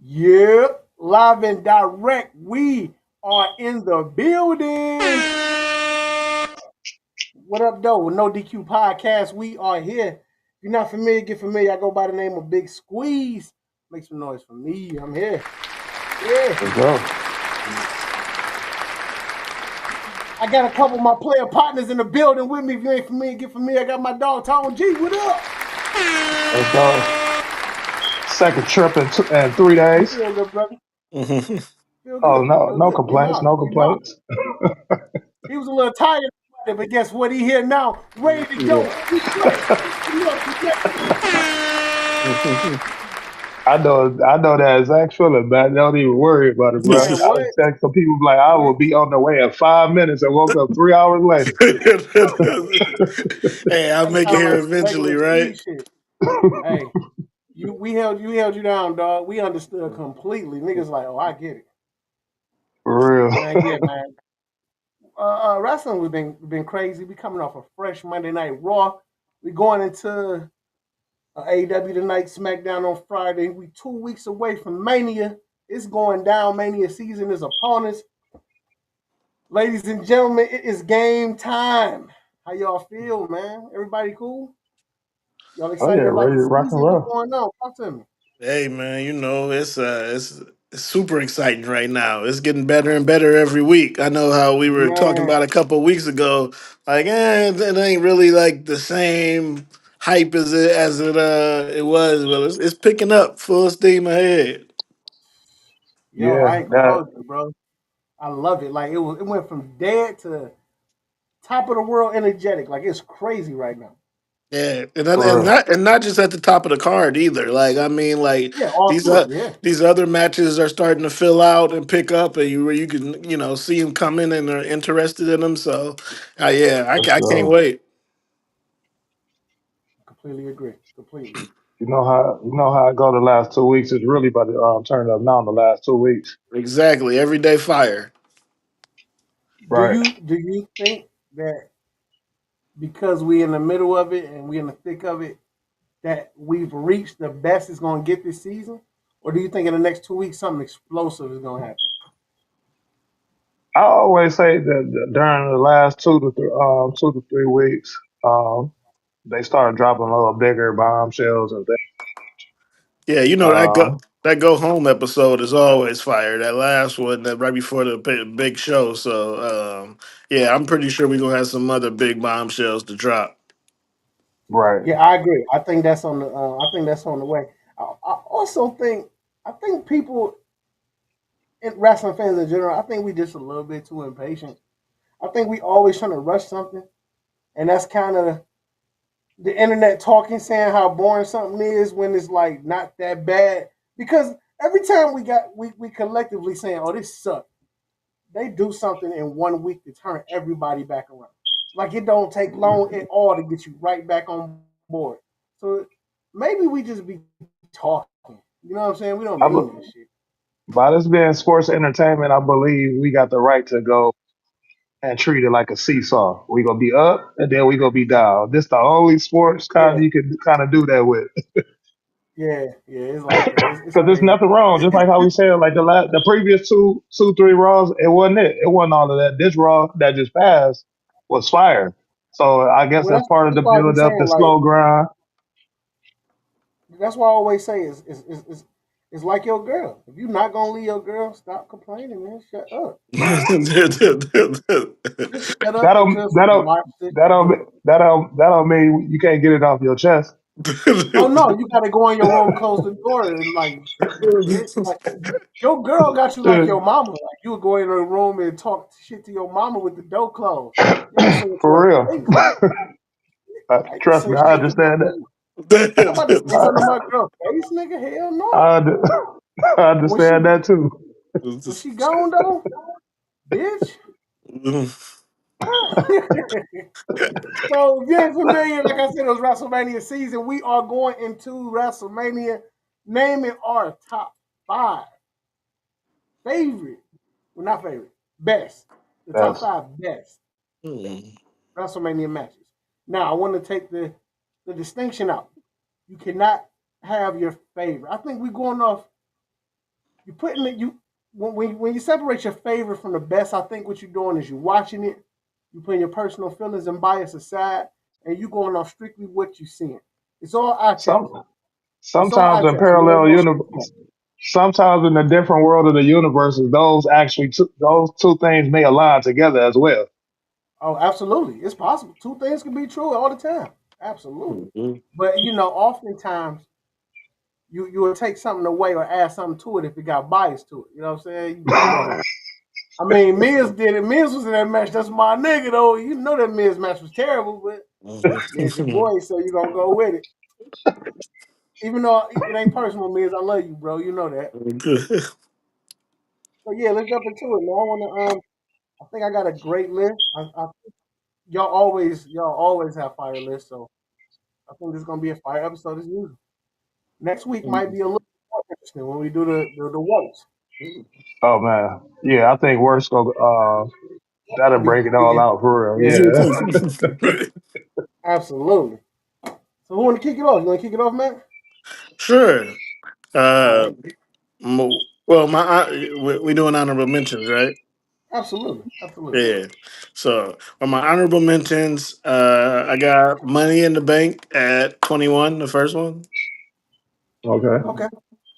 Yeah, live and direct. We are in the building. What up, though? With No DQ Podcast, we are here. If you're not familiar, get familiar. I go by the name of Big Squeeze. Make some noise for me. I'm here. Yeah. Let's go. I got a couple of my player partners in the building with me. If you ain't familiar, get familiar. I got my dog, Tone G. What up? Let's go. Second trip in 3 days. Feel good, brother. Mhm. Feel Oh good. no, Feel no good. Getting complaints, out. no Getting out. complaints. He was a little tired, but guess what? He here now, ready to go. Yeah. He fresh. I know that exact feeling, man. Don't even worry about it, bro. I Man, what? text some people like I will be on the way in 5 minutes and woke up 3 hours later. Hey, I'll That make it sound here like some eventually, regular right? speed shit. Hey, we held you down, dog. We understood completely. Niggas like, oh, I get it. For real. Man, yeah, man. Wrestling we've been crazy. We coming off a fresh Monday Night Raw. We going into AEW tonight, SmackDown on Friday. We 2 weeks away from Mania. It's going down. Mania season is upon us. Ladies and gentlemen, it is game time. How y'all feel, man? Everybody cool? Y'all Oh yeah, excited about ready the to rock and season? What's roll. going on? Talk to me. Hey, man, it's super exciting right now. It's getting better and better every week. I know how we were talking Man, about a couple of weeks ago, like, it ain't really like the same hype as it was. Well, it's picking up full steam ahead. yo, Yeah, I ain't gonna that hold you, bro. I love it. Like it went from dead to top of the world energetic. Like it's crazy right now. Yeah, for real. and not just at the top of the card either. Like I mean, like Yeah, all these through. Yeah, these other matches are starting to fill out and pick up, and where you can see them come in and are interested in them. So, yeah, For I can't sure. wait. completely agree. Completely. You know how I go the last 2 weeks. It's really about to turn up now in the last 2 weeks. Exactly, everyday fire. Right. Do you think that because we in the middle of it and we in the thick of it that we've reached the best it's gonna get this season? Or do you think in the next 2 weeks something explosive is gonna happen? I always say that during the last 2 to 3 weeks, um, they started dropping a little bigger bombshells and things. Yeah, Um, that go home episode is always fire. That last one, that right before the big show. So, yeah, I'm pretty sure we're gonna have some other big bombshells to drop. right. Yeah, I agree. I think that's on the. I think that's on the way. I also think. I think people, and wrestling fans in general, I think we just a little bit too impatient. I think we always trying to rush something, and that's kind of the internet talking, saying how boring something is when it's like not that bad. Because every time we collectively saying, "Oh, this sucks," they do something in 1 week to turn everybody back around. Like it don't take long at all to get you right back on board. So maybe we just be talking. You know what I'm saying? We don't I, mean be- that shit. by this being sports entertainment, I believe we got the right to go and treat it like a seesaw. We gonna be up and then we gonna be down. This the only sports Yeah, kind you can kind of do that with. yeah. It's like that. It's Because there's crazy. nothing wrong. Just like how we said, like the previous three Raws, it wasn't it. It wasn't all of that. This Raw that just passed was fire. So I guess Well, that's part of that's the why I be build up, saying the like slow grind. that's why I always say it's like your girl. If you're not gonna leave your girl, stop complaining, man. Shut up. Just shut up and That'll just that'll watch the that'll show. that'll mean you can't get it off your chest. Oh no, you gotta go in your room, close the door, and like bitch, like your girl got you like your mama. Like you would go in her room and talk shit to your mama with the door closed. You don't say it to For her real. face. I just Trust say me, I shit to my understand that. girl. I'm about to say something to my girl face, nigga. Hell no. I, under- I When she understand that too. when she gone though, bitch. So if you're familiar, like I said, it was WrestleMania season. We are going into WrestleMania, naming our top five favorite, well not favorite, best, the top That's five best WrestleMania matches. Now I want to take the distinction out. You cannot have your favorite. I think we're going off. You putting it you when you separate your favorite from the best, I think what you're doing is you're watching it, you putting your personal feelings and bias aside, and you going off strictly what you seeing. It's all eye test. Some It's all eye sometimes in test. You ain't parallel gonna see. universe, sometimes in a different world of the universes, those two things may align together as well. Oh, absolutely. It's possible. Two things can be true all the time. Absolutely. Mhm. But oftentimes you will take something away or add something to it if it got bias to it. You know what I'm saying? You know. I mean, Miz did it. Miz was in that match. That's my nigga, though. You know that Miz match was terrible, but Miz your boy, so you gonna go with it. Even though it ain't personal, Miz, I love you, bro. You know that. So yeah, let's jump into it, man. I wanna I think I got a great list. Y'all always have fire lists, so I think this is gonna be a fire episode as usual. Next week might be a little more interesting when we do the votes. Oh man, yeah, I think worst go. That's That'll gonna be break it all crazy. out for real. Yeah, Yeah. absolutely. So who want to kick it off? You want to kick it off, man? Sure. All Uh, right. well, we doing honorable mentions, right? Absolutely. Absolutely. Yeah. So, on my honorable mentions, I got Money in the Bank at 21, the first one. Okay. Okay.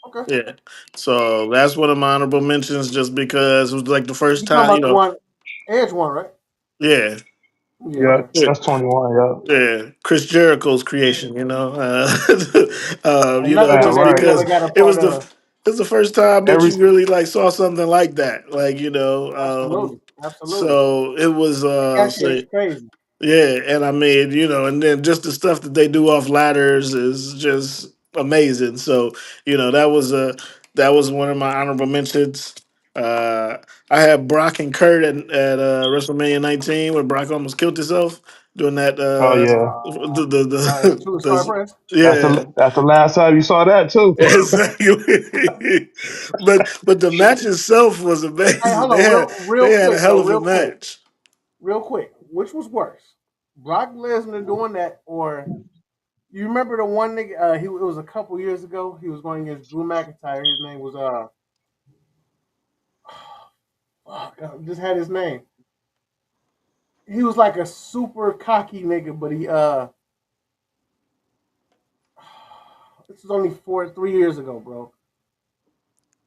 Okay. Yeah. So that's one of my honorable mentions, just because it was like the first You talking time, about the one Edge one, right? Yeah. Yeah. Yeah, Okay. Yeah. that's 21. Yeah. Yeah, Chris Jericho's creation, Another Man, one just that he right. never because got a it part was the of. it was the first time that Every you really like saw something like that, Absolutely. Absolutely. so it was The cashier is crazy. yeah, and I mean, and then just the stuff that they do off ladders is just amazing. So, that was one of my honorable mentions. Uh, I had Brock and Kurt at WrestleMania 19 when Brock almost killed himself doing that. oh yeah, True Star The Press. yeah. that's the last time you saw that too. Exactly. but the match itself was Hey, amazing. hold on, They real had a quick hell though, of a real quick, match. real quick. Which was worse, Brock Lesnar doing that, or you remember the one nigga? It was a couple years ago. He was going against Drew McIntyre. His name was fuck, I just had his name. He was like a super cocky nigga, but this was only 3 years ago, bro.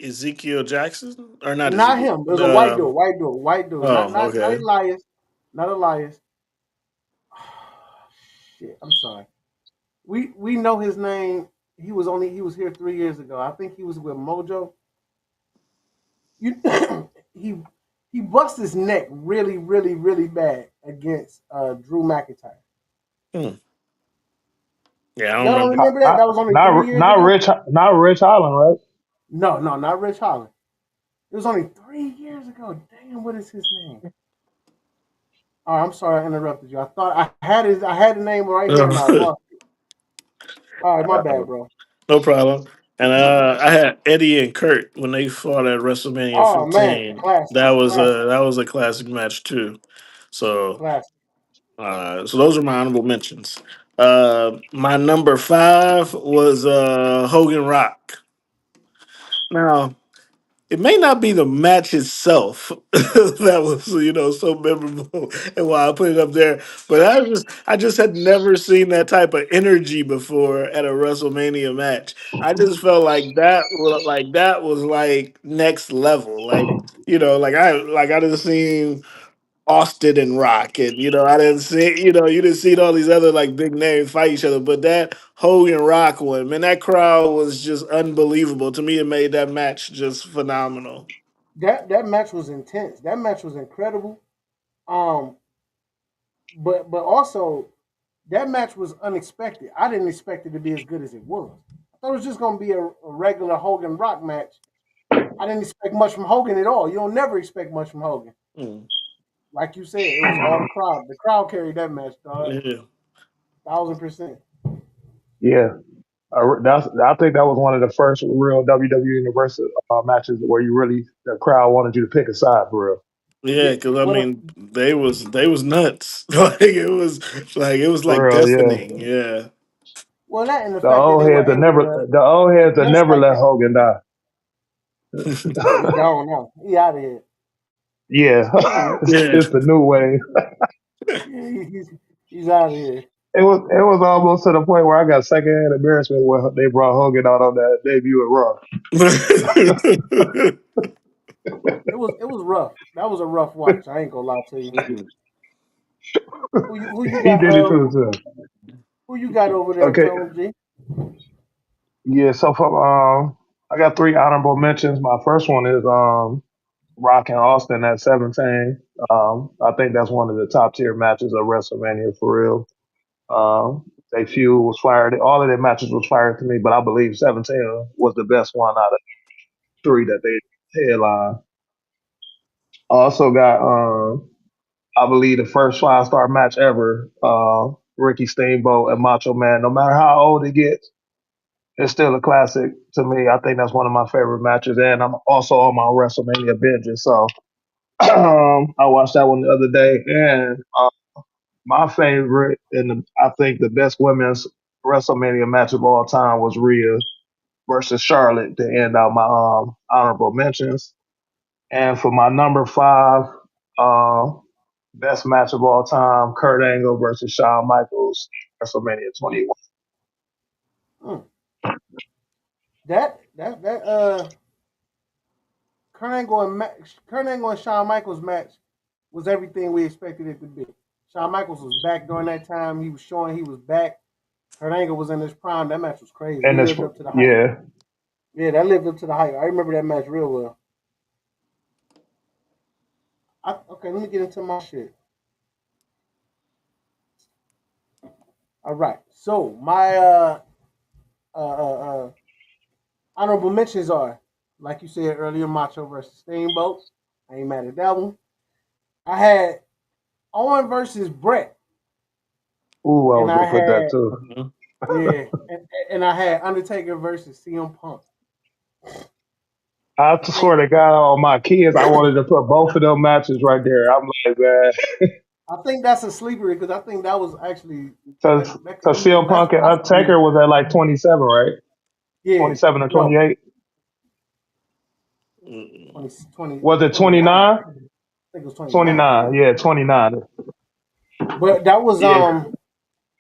Ezekiel Jackson or not Not Ezekiel? him. It was a white dude. Not Oh, not okay. Elias, not Elias. Shit, I'm sorry. We know his name. He was here 3 years ago. I think he was with Mojo. You he he bust his neck really, really, really bad against Drew McIntyre. Hmm. Yeah, I don't Y'all don't remember. remember that? That was only 3 years Not ago. Rich, not Rich Holland, right? No, no, not Rich Holland. It was only 3 years ago. Damn, what is his name? Oh, I'm sorry I interrupted you. I thought I had the name right here and I Uh, lost it. All right, my Uh, bad, bro. no problem. And My bad. I had Eddie and Kurt when they fought at WrestleMania Oh man, 15. classic, classic, That was a classic match too. So classic. so those are my honorable mentions. My number five was Hogan Rock. Now, it may not be the match itself that was so memorable and why I put it up there, but I just had never seen that type of energy before at a WrestleMania match. I just felt like that was like next level. Like I didn't seen Austin and Rock, and I didn't see you didn't see all these other like big names fight each other, but that Hogan Rock one, man, that crowd was just unbelievable. To me, it made that match just phenomenal. That match was intense. That match was incredible. Um, but also that match was unexpected. I didn't expect it to be as good as it was. I thought it was just gonna be a regular Hogan Rock match. I didn't expect much from Hogan at all. You don't never expect much from Hogan. Mm, Like you said, it was all the crowd. The crowd carried that match, dog. yeah, 1,000%. yeah, I think that was one of the first real WWE Universal matches where you really the crowd wanted you to pick a side for real. yeah, Yeah. because I What? mean, they was nuts. Like it was like For real, destiny. yeah. Yeah, Well, that and the fact that they were able to The old heads that just never like let that. Hogan die. Yeah, he gone now. He out of here. Yeah, Yeah. it's the new way. Yeah, he's out of here. It was almost to the point where I got secondhand embarrassment when they brought Hogan out on that debut at Raw. It was rough. That was a rough watch. I ain't gonna lie to you. Who you He got? did it to himself. Who you got over there, Okay, Tony G? yeah. So I got three honorable mentions. My first one is Rock and Austin at 17. I think that's one of the top tier matches of WrestleMania for real. They feud was fired. All of their matches was fired to me, but I believe 17 was the best one out of three that they headlined. I also got I believe the first 5-star match ever, Ricky Steamboat and Macho Man. No matter how old it gets, it's still a classic to me. I think that's one of my favorite matches, and I'm also on my WrestleMania binges. So I watched that one the other day, and my favorite and I think the best women's WrestleMania match of all time was Rhea versus Charlotte to end out my honorable mentions. And for my number five, uh, best match of all time, Kurt Angle versus Shawn Michaels, WrestleMania 21. Hmm. That Kurt Angle and Shawn Michaels match was everything we expected it to be. Shawn Michaels was back during that time. He was showing he was back. Kurt Angle was in his prime. That match was crazy. It And this, lived up to the hype. yeah, Yeah, that lived up to the hype. I remember that match real well. Okay, let me get into my shit. All right. So my uh, uh, uh, honorable mentions are, like you said earlier, Macho versus Steamboat. I ain't mad at that one. I had Owen versus Brett, ooh, I and was I gonna put that had too. Mhm. yeah, and I had Undertaker versus CM Punk. I I swear think to God, on my kids, I wanted to put both of them matches right there. I'm like, man, I think that's a sleeper because I think that was actually because that could be the CM best Punk and WrestleMania. Undertaker was at like 27, right? Yeah, 27 or no, 28. 20 20 Was it 29. I 29? think it was 29. 29. Yeah, Yeah, 29. but Yeah,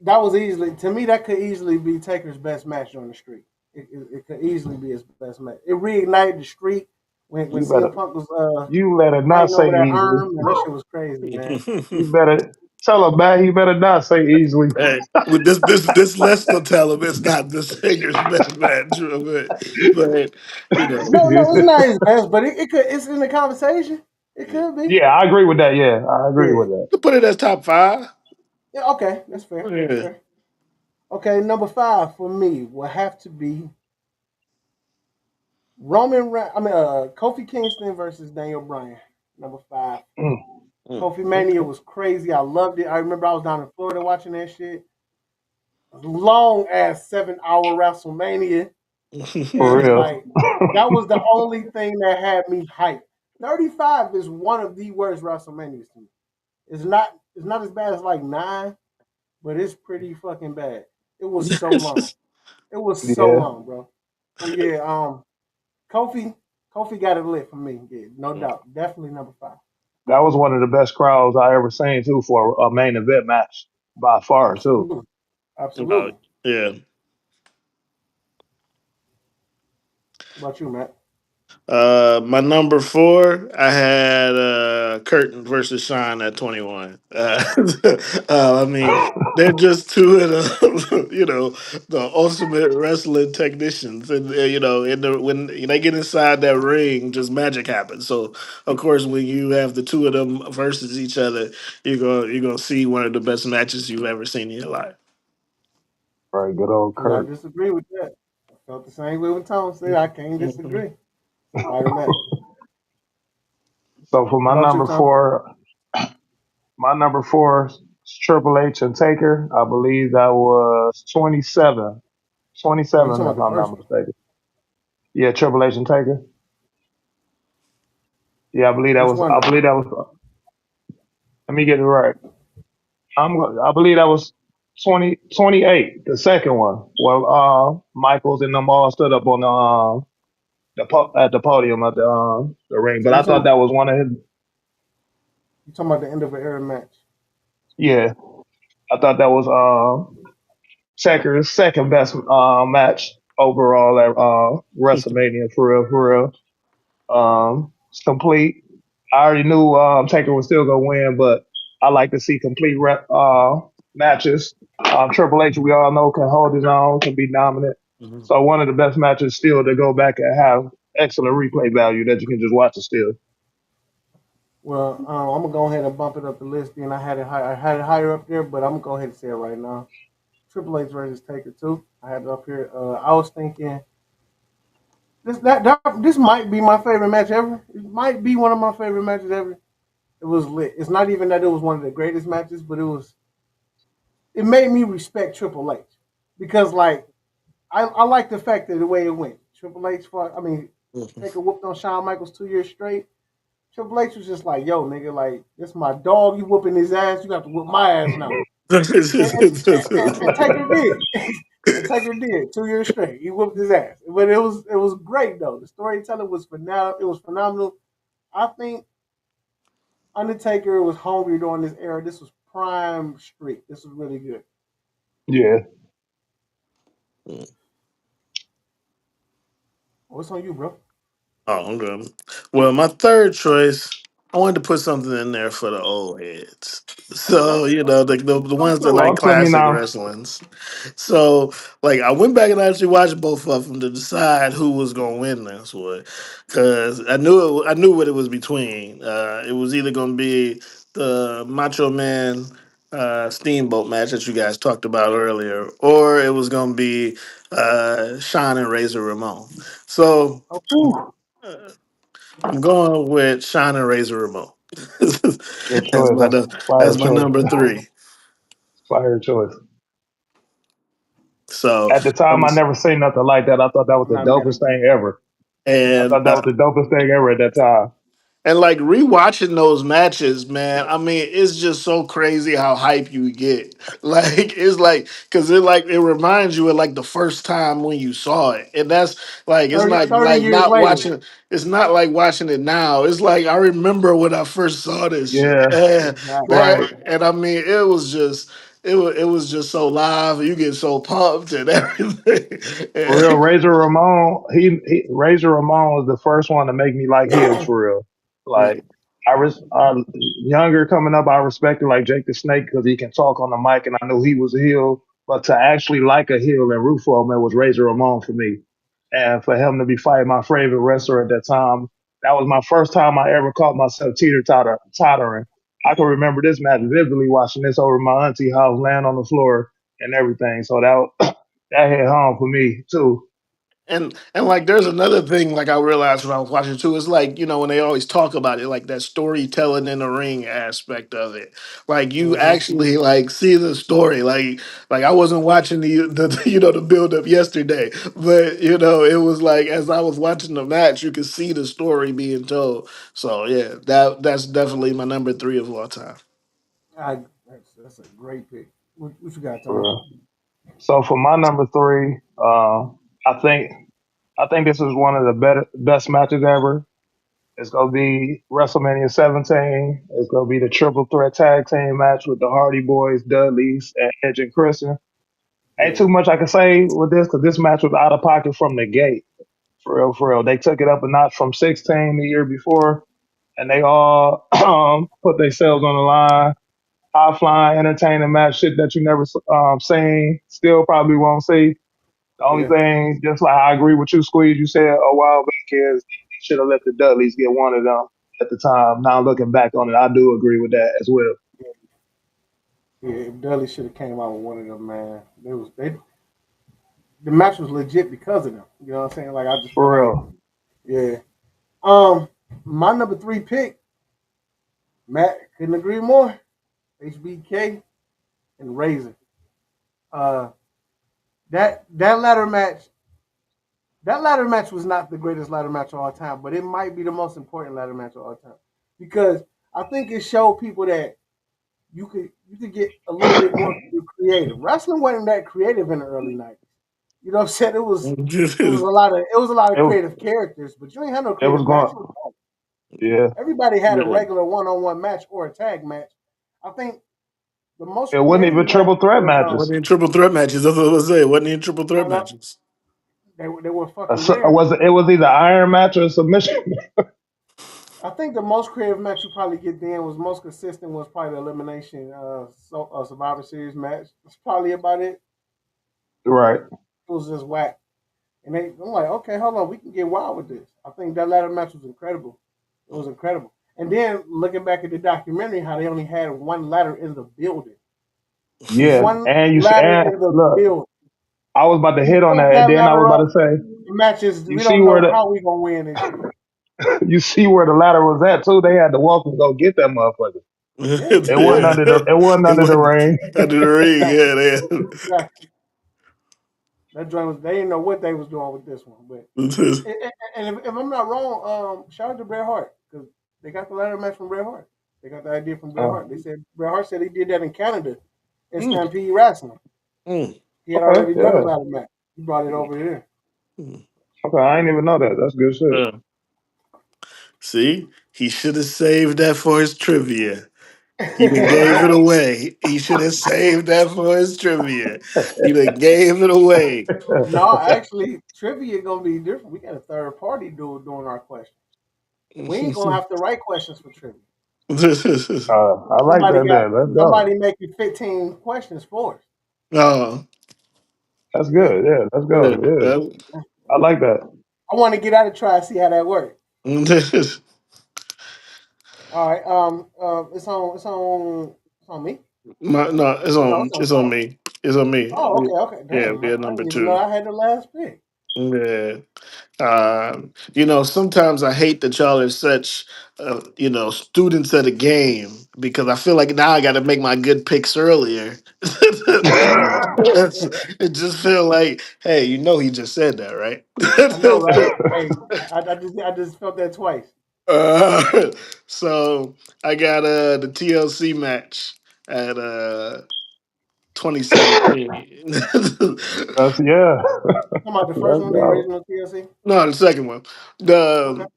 that was easily to me that could easily be Taker's best match on the street. It could easily be his best match. It reignited the streak when you CM better Punk was you better not fighting say over that easily. arm, and that shit was crazy, man. You better tell him, man. He better not say easily. Hey, with this less to tell him it's not the singer's best match, but you know, No, it's not his best, but it could. It's in the conversation. It could be. Yeah, I agree with that. Yeah, I agree Yeah. with that. to put it as top five. Yeah. Okay, that's fair. That's Yeah. fair. Okay, number five for me will have to be Kofi Kingston versus Daniel Bryan. Number five. Mm, Mm, Kofi Mania okay. was crazy. I loved it. I remember I was down in Florida watching that shit. Long ass 7 hour WrestleMania. for And real. like that was the only thing that had me hyped. 35 is one of the worst WrestleManias to me. It's not as bad as like 9, but it's pretty fucking bad. It was so long. It was so Yeah, long, bro. So yeah, Kofi Kofi got it lit for me. Yeah, no doubt. Definitely number five. that was one of the best crowds I ever seen too for a main event match by far too. Absolutely. Oh, Absolutely. yeah. What about you, Matt? My number four, I had Curtin versus Sean at 21. I mean, they're just two of the, the ultimate wrestling technicians, and when they get inside that ring, just magic happens. So, of course, when you have the two of them versus each other, you're gonna see one of the best matches you've ever seen in your life. Right, good old Cannot Kurt. disagree with that. I felt the same way when Tom said I can't Mhm. disagree. It's a fire match. So for What about you, Tom? my number four is Triple H and Taker. I believe that was 27. Oh, you 27, talking if about the I'm not first one? mistaken. Yeah, Triple H and Taker. Yeah, I believe that Which was. one I though? believe that was. Let me get it right. I believe that was 28, the second one. Well, Michaels and them all stood up on the at the podium at the ring. So But you I thought talking that was one of his. you talking about the end of an era match? Yeah, I thought that was Taker's second best match overall at WrestleMania for real, for real. It's complete. I already knew Taker was still gonna win, but I like to see complete matches. Triple H, we all know, can hold his own, can be dominant. Mhm. So one of the best matches still to go back and have excellent replay value that you can just watch it still. Well, I'm gonna go ahead and bump it up the list. Then I had it higher up there, but I'm gonna go ahead and say it right now. Triple H versus Taker too. I had it up here. I was thinking this might be my favorite match ever. It might be one of my favorite matches ever. It was lit. It's not even that it was one of the greatest matches, but it made me respect Triple H because like I like the fact that the way it went. Triple H fought. I mean, Taker whooped on Shawn Michaels 2 years straight. Triple H was just like, "Yo, nigga, like this my dog. You whooping his ass. You got to whoop my ass now." And, and Taker did. And Taker did 2 years straight. He whooped his ass. But it was great though. The storytelling was phenomenal. It was phenomenal. I think Undertaker was hungry during this era. This was prime streak. This was really good. Yeah. What's on you, bro? Oh, okay. Well, my third choice, I wanted to put something in there for the old heads. Okay. So, the Talk ones that to us. like Talk to me classic now. wrestlings. So, like, I went back and actually watched both of them to decide who was gonna win this one, because I knew what it was between. It was either gonna be the Macho Man Steamboat match that you guys talked about earlier, or it was gonna be Sean and Razor Ramon. So. Okay. Whew. I'm going with Sean and Razor Ramon Good as choice. That's fire as my choice. number three. Fire choice. So At the time, I never seen nothing like that. I thought that was I'm the not mad at dopest that. thing ever. I and thought that was the dopest thing ever at that time. And like rewatching those matches, man, I mean, it's just so crazy how hype you get. Like it's like because it reminds you of like the first time when you saw it, and that's like it's 30, like 30 like years not later. watching. It's not like watching it now. It's like I remember when I first saw this shit, Yeah, and Exactly. right. and I mean, it was just so live. You get so pumped and everything. For real, And- Razor Ramon, he Razor Ramon was the first one to make me like heels for real. Like younger coming up, I respected like Jake the Snake because he can talk on the mic, and I knew he was a heel. But to actually like a heel and root for him, it was Razor Ramon for me. And for him to be fighting my favorite wrestler at that time, that was my first time I ever caught myself tottering. I can remember this match vividly, watching this over my auntie house, laying on the floor and everything. So that hit home for me too. and like there's another thing like I realized when I was watching too. It's like when they always talk about it, like that storytelling in the ring aspect of it. Like you Hmm. actually like see the story. Like I wasn't watching the the build up yesterday, but it was like as I was watching the match, you could see the story being told. So yeah, that's definitely my number three of all time. That's a great pick. What you got, For Tony? real. So for my number three, I think I think this is one of the best matches ever. It's gonna be WrestleMania 17. It's gonna be the triple threat tag team match with the Hardy Boys, Dudleys, and Edge and Christian. Ain't Yeah. too much I can say with this because this match was out of pocket from the gate. For real, for real. They took it up a notch from 16 the year before, and they all put themselves on the line. High flying, entertaining match, shit that you never seen, still probably won't see. The only Yeah. thing, just like I agree with you, Squeeze, you said a while back is they should have let the Dudleys get one of them at the time. Now looking back on it, I do agree with that as well. Yeah. If Dudley should have came out with one of them, man, the match was legit because of them. You know what I'm saying? Like I just feel For like, real. yeah. Um, my number three pick, Matt couldn't agree more. HBK and Razor. Uh, that ladder match was not the greatest ladder match of all time, but it might be the most important ladder match of all time because I think it showed people that you could get a little bit more creative. Wrestling wasn't that creative in the early '90s. You know what I'm saying? It was a lot of It was creative characters, but you ain't had no it was creative going. matches. Yeah, Everybody had a Yeah. regular one on one match or a tag match. I think the most it wasn't creative even match triple threat was matches. Wasn't in triple threat matches. That's what I was saying. Wasn't in triple threat no, matches. they were fucking rare. It was either iron match or submission. I think the most creative match you probably get then was most consistent was probably the elimination Survivor Series match. That's probably about it. Right. It was just whack. I'm like, okay, hold on, we can get wild with this. I think that ladder match was incredible. It was incredible. And then looking back at the documentary, how they only had one ladder in the building. Yeah, One and ladder and in the look, building. I was about to You hit on fuck that, and that then I was ladder about up, to say, the matches, you we see don't where know the how we gonna win and shit. you see where the ladder was at too. They had to walk and go get that motherfucker. Yeah, It wasn't Yeah. under the it wasn't It under the went ring. under the ring. exactly. Yeah, they Exactly. That joint was they didn't know what they was doing with this one. But had. and if I'm not wrong, shout out to Bret Hart because they got the ladder match from Bret Hart. They got the idea from Bret Hart. Oh, They said Bret Hart said he did that in Canada in Mm, Stampede Wrestling. mm, He had okay, already done a yeah, ladder match. He brought it over here. mm. okay. I didn't even know that. That's good shit. Uh, See, he should have saved that for his trivia. He done gave it away. He should have saved that for his trivia. He done gave it away. No, actually, trivia gonna be different. We got a third party doing our questions. We ain't gonna have to write questions for trivia. I like Somebody that. got There, let's go. somebody making 15 questions for us. Oh, That's Yeah. good. Yeah, let's yeah. go. Yeah, I like that. I want to get out and try and see how that works. All right. It's on me. No, No, it's on it's on Sean. me. It's on me. Oh, okay. Yeah, Damn, we had I number didn't even know two. I had the last pick. Yeah. Sometimes I hate that y'all are such, students of the game because I feel like now I got to make my good picks earlier. It just feel like, hey, he just said that, right? I know, right? Hey, I just felt that twice. uh, so I got the TLC match at 2017. Yeah. Talking about the first Let's one, the go. original TLC. No, the second one. Okay. The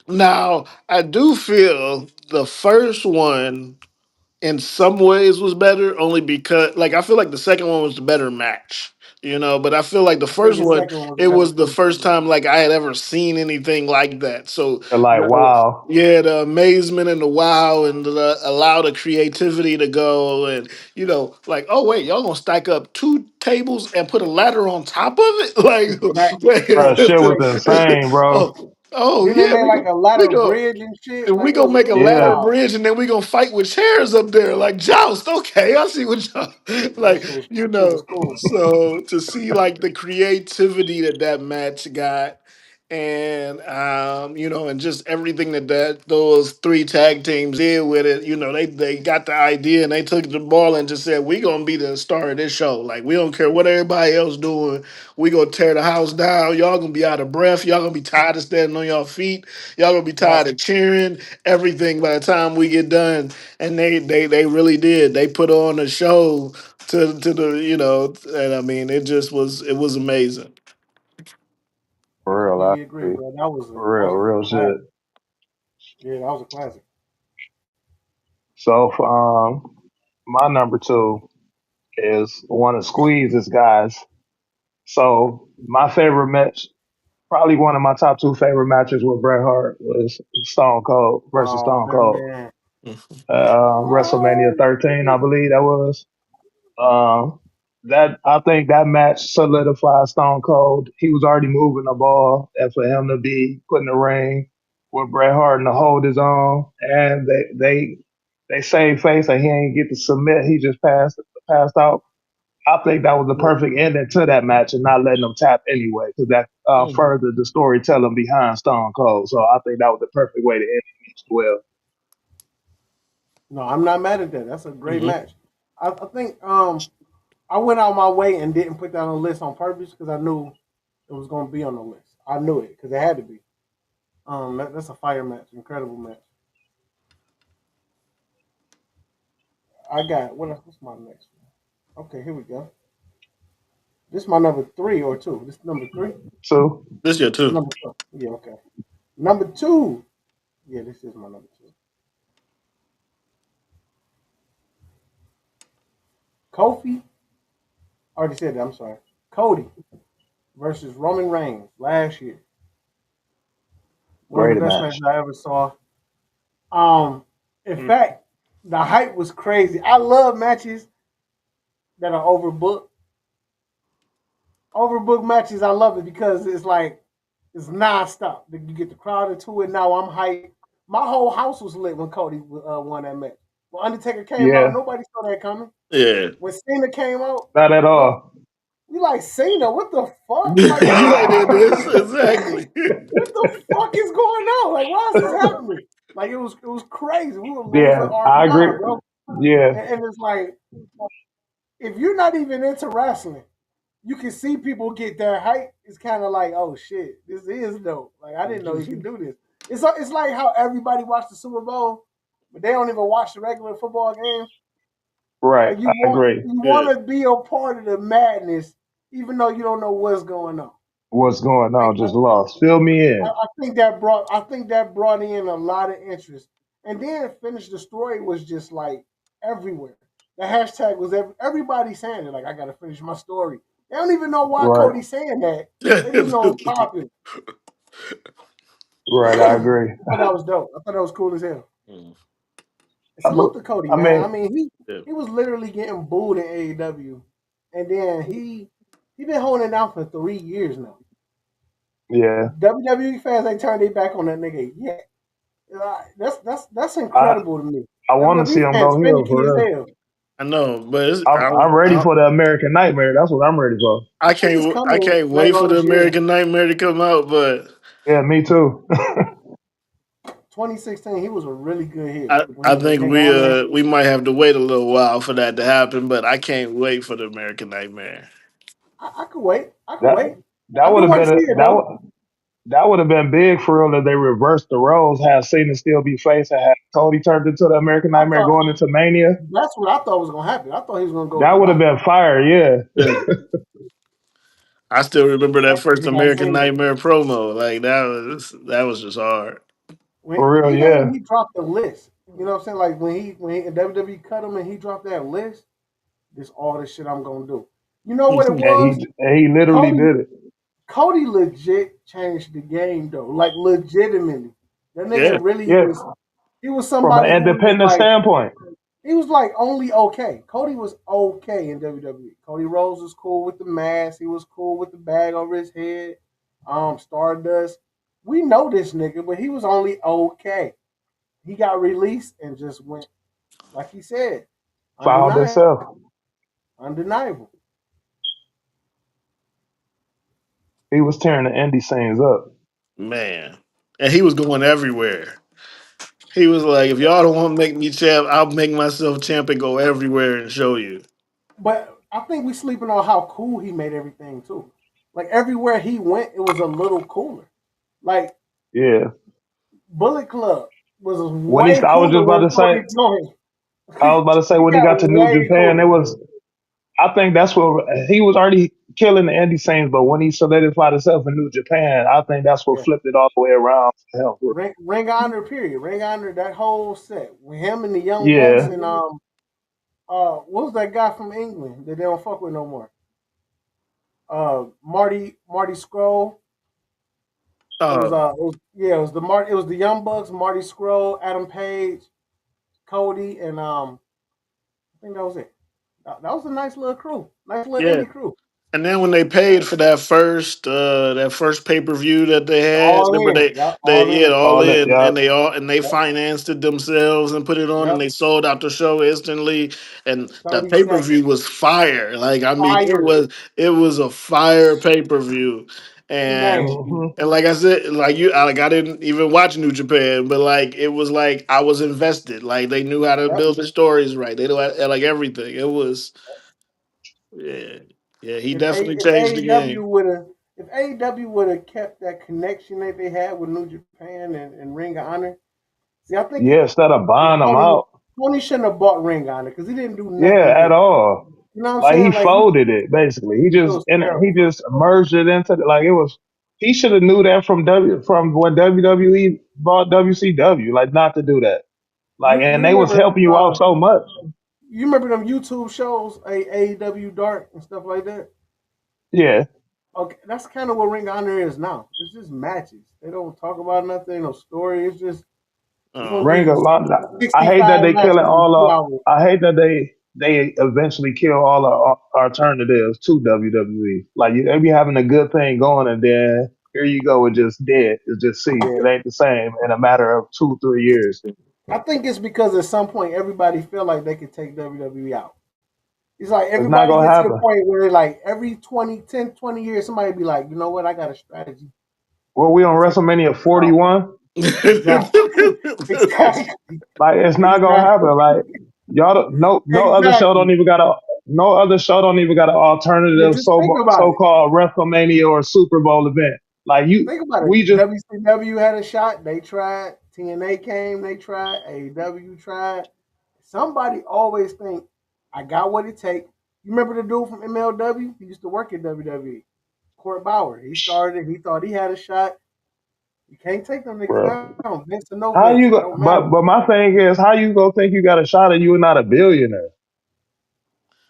Now I do feel the first one in some ways was better only because like I feel like the second one was the better match, but I feel like the I think first the one second one was it better was the too. first time like I had ever seen anything like that. So They're like, wow. yeah, the amazement and the wow and the allow the creativity to go and like, oh wait, y'all gonna stack up two tables and put a ladder on top of it? Right. Like Bro, Right. shit was Right. insane, bro. oh Then they yeah, made like a we ladder go bridge and shit. and we Like gonna make it a was ladder Yeah, wild. bridge, and then we gonna fight with chairs up there, like joust. Okay, I see what y'all That like. shit was cool. So to see like the creativity that match got, and and just everything that those three tag teams did with it. They got the idea and they took the ball and just said, "We gonna be the star of this show. Like we don't care what everybody else doing. We gonna tear the house down. Y'all gonna be out of breath. Y'all gonna be tired of standing on your feet. Y'all gonna be Right. tired of cheering everything by the time we get done." And they really did. They put on a show to the and I mean it was amazing. I for real, completely agree, actually. bro. That was For real, real a classic. shit. Yeah, that was a classic. So, my number two is one of Squeeze's guys. So, my favorite match, probably one of my top two favorite matches with Bret Hart was Stone Cold versus Oh Stone Cold. man. WrestleMania Oh 13, I shit. believe that was. Um, that I think that match solidified Stone Cold. He was already moving the ball, and for him to be put in the ring with Bret Hart and to hold his own, and they saved face, and he ain't get to submit. He just passed out. I think that was the Yeah. perfect ending to that match, and not letting them tap anyway, because that Mhm. furthered the storytelling behind Stone Cold. So I think that was the perfect way to end it as well. No, I'm not mad at that. That's a great Mhm. match. I think I went out my way and didn't put that on the list on purpose because I knew it was going to be on the list. I knew it because it had to be. That's a fire match, incredible match. What's my next one? Okay, here we go. This is my number three or two. This is number three. So This year too. Number two. Yeah, okay. Number two. Yeah, this is my number two. Kofi. I already said that. I'm sorry. Cody versus Roman Reigns last year. One of the great best match. matches I ever saw. Um, in fact, the hype was crazy. I love matches that are overbooked. Overbooked matches, I love it because it's like it's nonstop. You get the crowd into it. Now I'm hyped. My whole house was lit when Cody won that match. When Undertaker came out, Yeah, nobody saw that coming. Yeah. When Cena came out, not at no, all. we like Cena. What the fuck? Like Right, it is exactly. what the fuck is going on? Like why is this happening? Like it was crazy. We were losing Yeah, our I agree. mind, bro. Yeah, And it's like if you're not even into wrestling, you can see people get their hype. It's kind of like, oh shit, this is dope. Like I didn't know he could do this. It's like how everybody watched the Super Bowl, but they don't even watch the regular football games. right. Like I agree. you Yeah. want to be a part of the madness, even though you don't know what's going on. What's going Like on? Just lost. Fill me in. I think that brought in a lot of interest. And then finish the story was just like everywhere. The hashtag was everybody saying it. Like I gotta finish my story. They don't even know why Right, Cody's saying that. They just know it's popping. right. I I agree. thought that was dope. I thought that was cool as hell. Mm, And I, salute be- to Cody, I man. mean, I mean, yeah. he was literally getting booed in AEW, and then he been holding it down for 3 years now. yeah. WWE fans ain't turned their back on that nigga yet. That's I incredible to me. I want to see WWE him fans go heel finicky for as real. hell. I know, but I'm ready for the American Nightmare. That's what I'm ready for. I think it's I coming can't later wait for on the this year. American Nightmare to come out. But 2016, he was a really good heel when he I was a think Ring of Honor. we might have to wait a little while for that to happen. But I can't wait for the American Nightmare. I could wait. I could that wait. that I would do have want to been see a, it though. that would have been big for real if they reversed the roles, have Cena still be face and have Cody turned into the American I Nightmare thought going into Mania. that's what I thought was gonna happen. I thought he was gonna go with That The would have Rock. been fire. Yeah, Yeah. I still remember that Like, first he got American Cena. Nightmare promo. Like that was just hard. When for real. even when Yeah, he dropped the list, you know what I'm saying? Like when he WWE cut him and he dropped that list, this all the shit I'm gonna do. You know what it was? and he literally Cody did it. Cody legit changed the game though. Like legitimately. That nigga Yeah. really Yeah, he was from an somebody who was independent like standpoint. he was like only okay. Cody was okay in WWE. Cody Rhodes was cool with the mask. He was cool with the bag over his head. Stardust. We know this nigga, but he was only okay. He got released and just went like he said, Found undeniable, himself. undeniable. He was tearing the indie scenes up. Man. And he was going everywhere. He was like, if y'all don't want to make me champ, I'll make myself champ and go everywhere and show you. But I think we sleeping on how cool he made everything too. Like everywhere he went, it was a little cooler. Like Yeah. Bullet Club was When he, way I was just cooler about when to say, Cody joined. I was about to say It when he got got to New way Japan, it cooler. was. I think that's what he was already killing the indie scenes, but when he solidified himself in New Japan, I think that's what Yeah. flipped it all the way around for him. Ring of Honor period. Ring of Honor, that whole set. With him and the Young Bucks Yeah, and what was that guy from England that they don't fuck with no more? Marty Scroll. Uh, It was it was the Young Bucks, Marty Scroll, Adam Page, Cody, and I think that was it. That was a nice little crew. Nice little yeah. indie crew. And then when they paid for that first pay per view that they had, All remember in. Yep, they all yeah in. all all that. in Yeah, and they Yep. financed it themselves and put it on and Yep. they sold out the show instantly and that 30 pay per view seconds. was fire. Like I mean Fire. it was a fire pay per view and. Man. hmm And like I said, like I didn't even watch New Japan, but like it was like I was invested. Like they knew how to Yep. build the stories right. They knew like everything. It was yeah, yeah. He definitely If changed the game. AEW would have kept that connection that they had with New Japan and Ring of Honor, see, I think yeah. Instead of buying them Tony out, Tony shouldn't have bought Ring of Honor because he didn't do nothing yeah, at good. all. You know what I'm Like he saying? Like folded it basically. it was He terrible. just merged it into like it was. He should have knew that from when WWE bought WCW, like not to do that. Like, and You they was remember helping you out so much. you remember them YouTube shows, AEW Dark and stuff like that? Yeah, Okay, that's kind of what Ring of Honor is now. It's just matches. They don't talk about nothing, no story. It's just we're gonna give Oh, Ring you of Honor. I hate 65 that they killing matches in all. 2 hours. I hate that they eventually kill all the alternatives to WWE. Like they be having a good thing going, and then here you go, it just dead. It just ceased. Yeah, It ain't the same in a matter of 2 3 years. I think it's because at some point everybody feel like they could take WWE out. It's like It's not everybody gonna gets to the happen. point where like every 20 years, somebody be like, you know what, I got a strategy. Well, we I on can take WrestleMania this out. 41. Exactly. Exactly. Like it's not gonna Exactly. happen. Like y'all don't, no other show don't Exactly. even got a no other show don't even got an Yeah, alternative just think about so it. called WrestleMania or Super Bowl event. Like Think about it. we just WCW had a shot. They tried. TNA came. They tried. AEW tried. Somebody always think I got what it take. You remember the dude from MLW? He used to work at WWE. Court Bauer. He started it. He thought he had a shot. You can't take them niggas bro. down. Vince or no Vince. How It you don't go? matter. But my thing is, how you gonna think you got a shot and you are not a billionaire?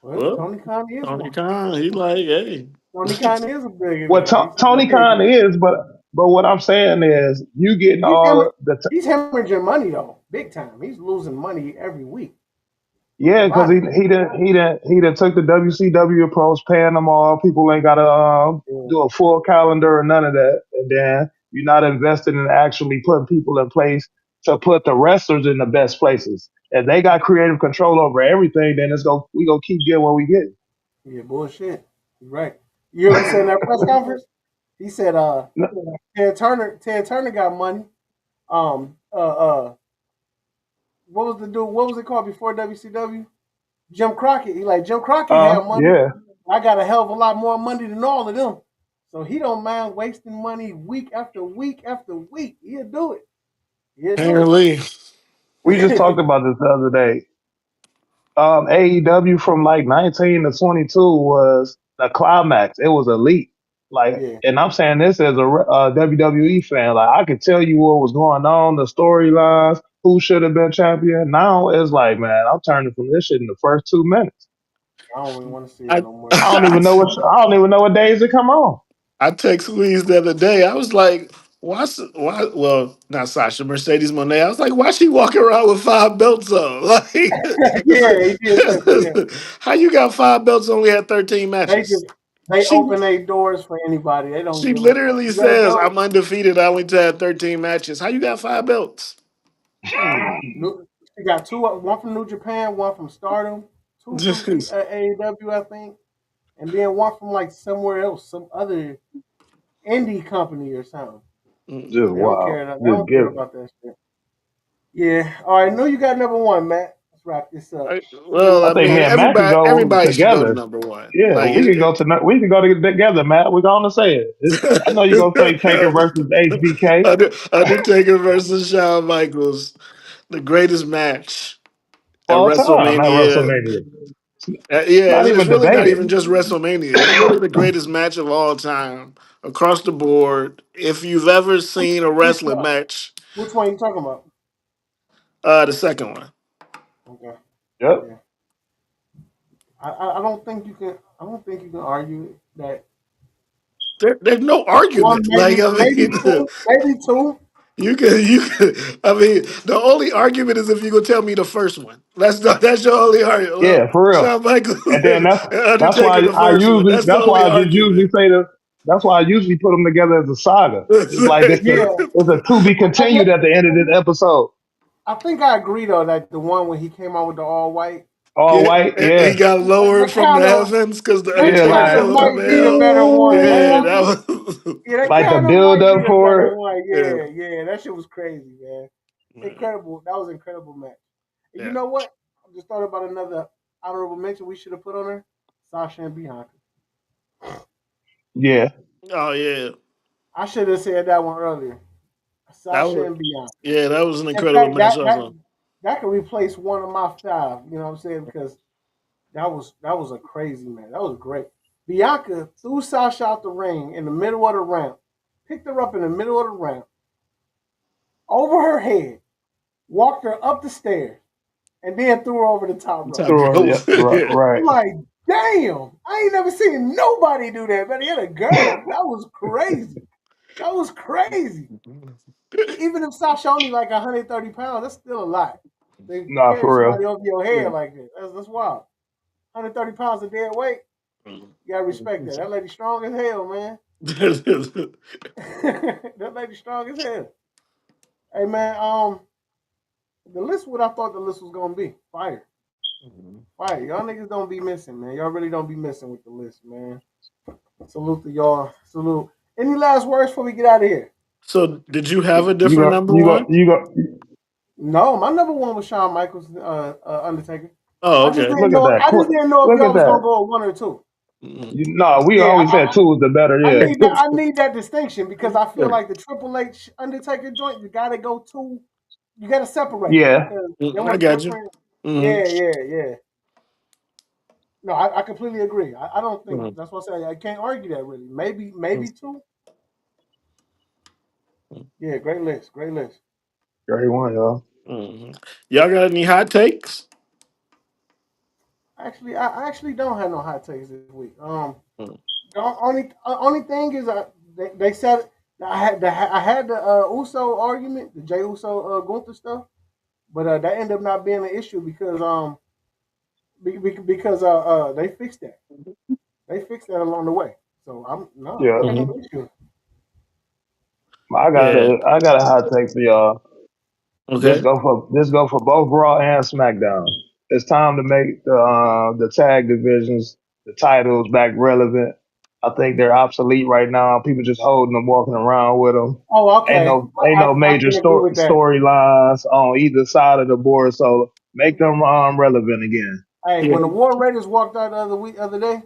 Well, well, Tony Khan is Tony one. Khan, he like, hey. Tony Khan is a What billionaire. He's a Tony Khan billionaire. is, but what I'm saying is, you getting He's all hemorrhaging, of the he's hemorrhaging money though, big time. He's losing money every week. A yeah, because lot of it. he didn't took the WCW approach, paying them all. People ain't got to Yeah. do a full calendar or none of that, and then you're not invested in actually putting people in place to put the wrestlers in the best places. And they got creative control over everything. Then we gonna keep getting what we get. Yeah, bullshit. You're right. You hear what he said in that press conference? He said, Ted Turner got money. What was the dude? What was it called before WCW? Jim Crockett. He like Jim Crockett had money. Yeah, I got a hell of a lot more money than all of them. So he don't mind wasting money week after week after week. He'll do it. He'll do Apparently. we just talked it. about this the other day. AEW from like 19 to 22 was the climax. It was elite. Like, Yeah. and I'm saying this as a WWE fan. Like, I could tell you what was going on, the storylines, who should have been champion. Now it's like, man, I'm turning from this shit in the first 2 minutes. I don't even want to see it I no more. I don't even know what days it come on. I text Squeeze the other day. I was like, why well, not Sasha, Mercedes Monet. I was like, why she walking around with 5 belts on? Like Yeah, he did say that. Yeah. how you got 5 belts only had 13 They matches? just they She open their doors for anybody. They don't she give a fuck. literally You ready to says, go? I'm undefeated. I only had 13 matches. How you got 5 belts? She got two. One from New Japan, one from Stardom, two from AEW, I think, and then one from like somewhere else, some other indie company or something. Just They don't wow. care. They Just don't care give. about that shit. Yeah. All right. I know you got number one, Matt. Let's wrap this up. Well, I I think mean, me and Matt can go everybody should go to together. number one. Yeah, Like we can go together, Matt. We're gonna say it. I know you're gonna say Taker versus HBK. Undertaker versus Shawn Michaels, the greatest match at All time at WrestleMania. WrestleMania. Yeah, Not it's even really not debated. even just WrestleMania. It's really the greatest match of all time across the board. If you've ever Which seen a which wrestling match, which one you talking about? the second one. Okay. Yep. Yeah. I don't think you can. I don't think you can argue that There's no one, argument. Like I maybe mean, two, maybe two. you can. I mean, the only argument is if you gonna tell me the first one. That's your only argument. Well, Yeah, for real. Shawn Michaels And then and Undertaker the first one. That's the that's only why I just usually argument. say that's why I usually put them together as a saga. It's It's like Yeah. it's a to be Yeah. continued at the end of this episode. I think I agree though that the one when he came out with the all white, All yeah, white, and he yeah, got lowered that from the kind of heavens because the that yeah, Undertaker kind like of fell from might be the hell. better one. Yeah, ooh, that was. Yeah, that like the kind of build might be up the for better it. one. Yeah, Yeah. That shit was crazy, man. man, Incredible. That was an incredible match. And you yeah. know what? I just thought about another honorable mention we should have put on her. Sasha and Bianca. Yeah, Oh yeah, I should have said that one earlier. that Sasha was. and Bianca. Yeah, that was an In incredible fact, match that also. that could replace one of my five. You know what I'm saying? Because That was a crazy man. That was great. Bianca threw Sasha out the ring in the middle of the ramp, picked her up in the middle of the ramp, over her head, walked her up the stairs, and then threw her over the top rope. Top Sure, rope. yeah, right, I'm right. like, damn, I ain't never seen nobody do that, but he had a girl. That was crazy. That was crazy. Even if Sasha only like 130 pounds, that's still a lot. To Nah, carry for somebody real. over your head like that, that's wild. 130 pounds of dead weight, you gotta respect that. That lady strong as hell, man. That lady strong as hell. Hey man, the list what I thought the list was gonna be. Fire. Fire. Y'all niggas don't be missing, man. Y'all really don't be missing with the list, man. Salute to y'all. Salute. Any last words before we get out of here? So, did you have a You different got, number you got, one? you got. No, my number one was Shawn Michaels, Undertaker. Oh, I just okay. didn't Look at know. that. I just didn't know if Look y'all at was gonna that. go with one or two. Mhm. No, we Yeah, always said two was the better. I Yeah. need that. I need that distinction because I feel Yeah. like the Triple H Undertaker joint, you gotta go two. You gotta separate them Yeah. because them I was got you. different. Hmm. Yeah, yeah, yeah. No, I completely agree. I don't think that's what I say. I can't argue that really. Maybe two. Yeah, great list. Great list. Great one, y'all. Y'all got any hot takes? Actually, I actually don't have no hot takes this week. The only thing is they said I had the Uso argument, the Jay Uso Gunther stuff, but that ended up not being an issue because because they fixed that. They fixed that along the way. So I'm no, I Yeah. ain't got no Hmm. issue. I got Yeah. a, I got a hot take for y'all. Okay. This go for both Raw and SmackDown. It's time to make the tag divisions, the titles back relevant. I think they're obsolete right now. People just holding them, walking around with them. Oh, Ain't okay. no ain't no I major can agree with that. storylines on either side of the board. So make them relevant again. Hey, when Yeah. the War Raiders walked out the other day,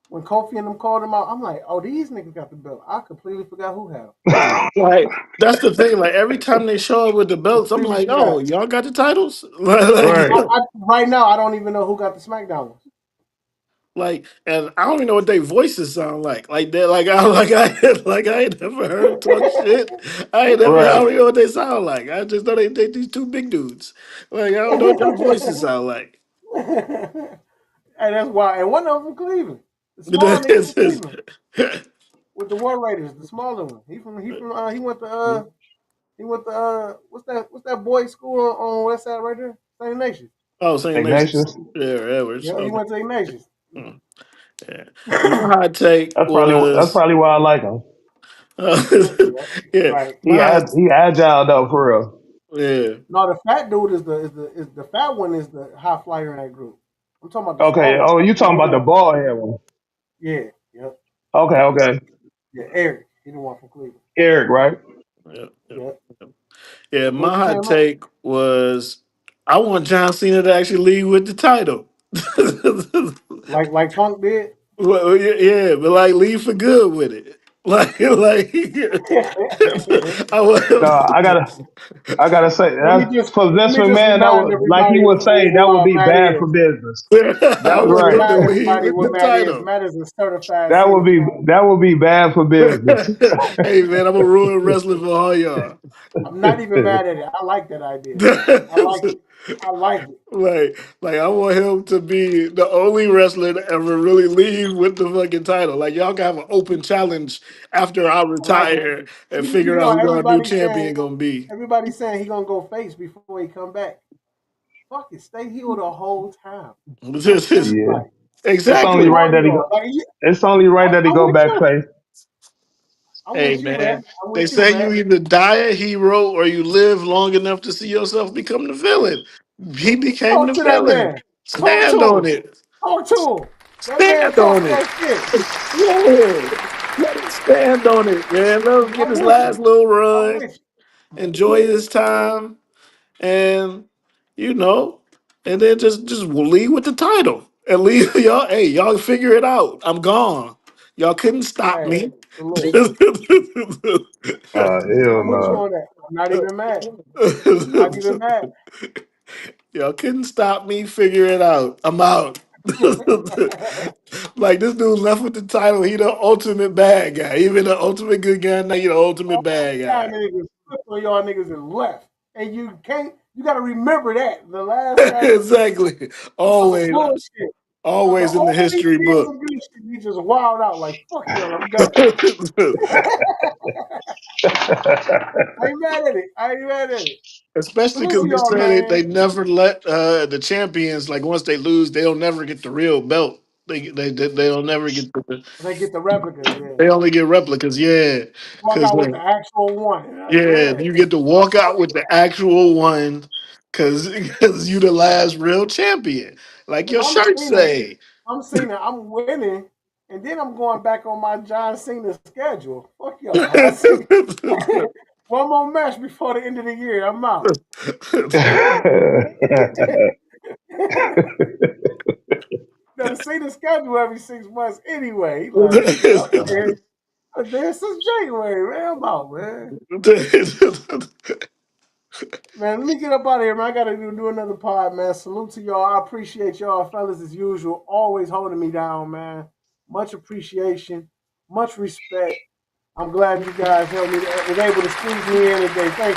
when Kofi and them called them out, I'm like, oh, these niggas got the belt. I completely forgot who had them. Like that's the thing. Like every time they show up with the belts, I'm Completely like, forgot. oh, y'all got the titles. like, Right. Right now, I don't even know who got the SmackDown ones. like, and I don't even know what their voices sound like. Like that. Like I ain't never heard them talk shit. I ain't never. I Right. don't even know what they sound like. I just know they these two big dudes. Like I don't know what their voices sound like. And that's why. And one of them from Cleveland, the small nigga from Cleveland with the War Raiders, the smaller one. He went to what's that boys school on West Side right there? St. Nation. Oh, St. Ignatius. Ignatius. Yeah, Edwards. Yeah, he Okay. went to Ignatius. Hmm. Yeah. My hot take That's was, probably why I like him. Yeah, yeah, right. He agile though for real. yeah. No, the fat dude is the fat one is the high flyer in that group. I'm talking about the Okay. small one, Oh, you the talking about middle the one. ball head one? Yeah, yep, Okay. Okay. yeah. Eric, he the one from Cleveland. Eric, right? Yeah, yeah, Yep. yeah. Yeah, When my Gunther hot came out, take was I want John Cena to actually lead with the title. like Punk did. Well, yeah, yeah, but like leave for good with it. Like I No, want. I gotta say let me that's just for let Vince me just McMahon. That remind was like he everybody would say. That who would be Matt bad for is. business. Let That's me I just want right. him remind to lead everybody with the what Matt is. title. Matt is a certified Cena fan. That would be bad for business. Hey man, I'm gonna ruin wrestling for all y'all. I'm not even mad at it. I like that idea. I like it. I like it. Like I want him to be the only wrestler to ever really leave with the fucking title. Like y'all can have an open challenge after I I like it. retire and You figure know, out who our new champion gonna be. everybody's saying he gonna go face before he come back. Fuck it, stay heel the whole time. Like Yeah, everybody. it's Like only Exactly. right that he Mario. go. It's only right that he I'm go with back you. face. I'm Hey with you, man. man, I'm they with you, say you man. either die a hero or you live long enough to see yourself become the villain. He became Talk the to that villain. man. Talk Stand to on him. it. Talk to him. That man Stand talking on it. that shit. Yeah. Let him stand on it, man. Let him get I'm his with last you. little I'm run, with enjoy his time, and you know, and then just leave with the title. And leave y'all, hey, y'all figure it out. I'm gone. Y'all couldn't you. stop Hey, me. salute. Hell I'm with you no. on that. I'm not even mad. I'm not even mad. Y'all couldn't stop me. Figure it out. I'm out. Like this dude left with the title. He the ultimate bad guy. Even the ultimate good guy. Now he the ultimate bad Y'all guy. niggas flipped on y'all niggas and left. And you can't, you got to remember that. The last guy that Exactly. was Always, bullshit. But always in the all these history years book. of good shit, you just wild out like, fuck y'all, I'm done. I ain't mad at it. I ain't mad at it. Especially Salute because to they y'all, say they man. never let the champions, like once they lose, they'll never get the real belt. They'll never get They get the replicas, yeah. they only get replicas, yeah. Walk Because out with the actual one. yeah, Yeah. you get to walk out with the actual one because you the last real champion. Like Because your shirt say. I'm Cena, I'm winning, and then I'm going back on my John Cena schedule. Fuck y'all. I see one more match before the end of the year. I'm out. Gotta see the schedule every 6 months anyway. Like, nigga, I'm there since January, man. I'm out, man. Man, let me get up out of here, man. I gotta do another pod, man. Salute to y'all. I appreciate y'all, fellas, as usual. Always holding me down, man. Much appreciation, much respect. I'm glad you guys helped me, was able to squeeze me in today. Thank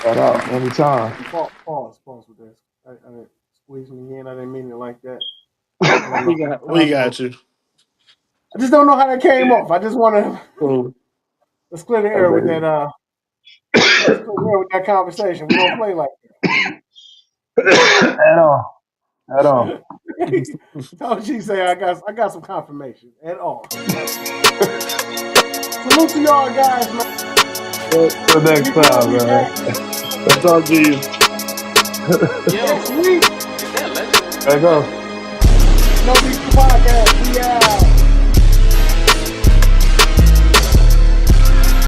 Shout out anytime. you. Pause with this. I didn't squeeze me in. I didn't mean it like that. I don't know. we got you. I just don't know how that came off. I just want to Cool. let's clear the I air with mean, that. Let's clear the air with that conversation. We don't play like at all. At all. that. Told you say I got some confirmation at all. Salute to y'all guys, man. Till next Big L time, be man. back I'll talk to you. next week. There you go. No Beef Podcast. We out.